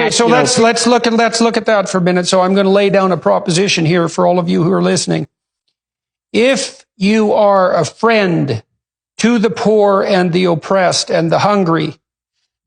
Okay, so let's look at that for a minute. So I'm going to lay down a proposition here for all of you who are listening. If you are a friend to the poor and the oppressed and the hungry,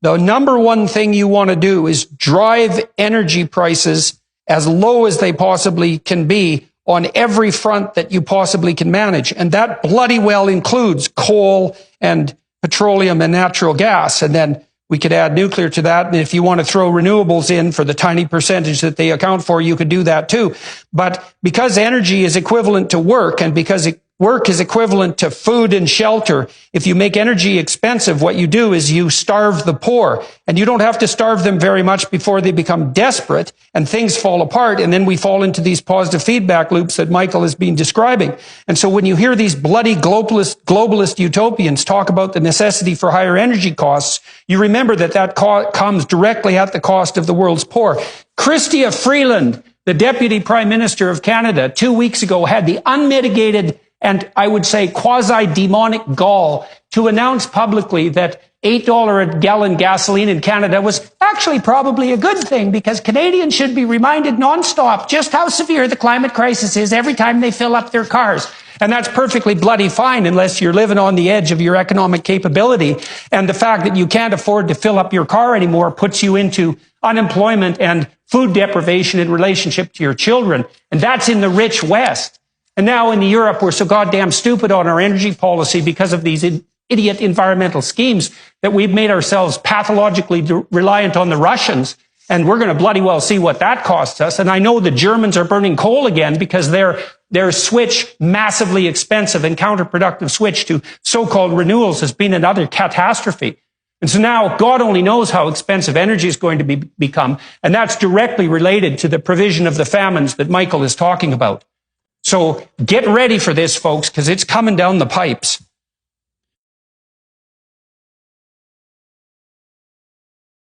the number one thing you want to do is drive energy prices as low as they possibly can be on every front that you possibly can manage. And that bloody well includes coal and petroleum and natural gas. And then we could add nuclear to that. And if you want to throw renewables in for the tiny percentage that they account for, you could do that too. But because energy is equivalent to work, and because work is equivalent to food and shelter, if you make energy expensive, what you do is you starve the poor. And you don't have to starve them very much before they become desperate and things fall apart. And then we fall into these positive feedback loops that Michael has been describing. And so when you hear these bloody globalist utopians talk about the necessity for higher energy costs, you remember that comes directly at the cost of the world's poor. Chrystia Freeland, the Deputy Prime Minister of Canada, 2 weeks ago had the unmitigated and I would say quasi-demonic gall to announce publicly that $8 a gallon gasoline in Canada was actually probably a good thing, because Canadians should be reminded nonstop just how severe the climate crisis is every time they fill up their cars. And that's perfectly bloody fine unless you're living on the edge of your economic capability. And the fact that you can't afford to fill up your car anymore puts you into unemployment and food deprivation in relationship to your children. And that's in the rich West. And now in Europe, we're so goddamn stupid on our energy policy because of these idiot environmental schemes that we've made ourselves pathologically reliant on the Russians. And we're going to bloody well see what that costs us. And I know the Germans are burning coal again because their switch, massively expensive and counterproductive switch to so-called renewals, has been another catastrophe. And so now God only knows how expensive energy is going to become. And that's directly related to the provision of the famines that Michael is talking about. So get ready for this, folks, because it's coming down the pipes.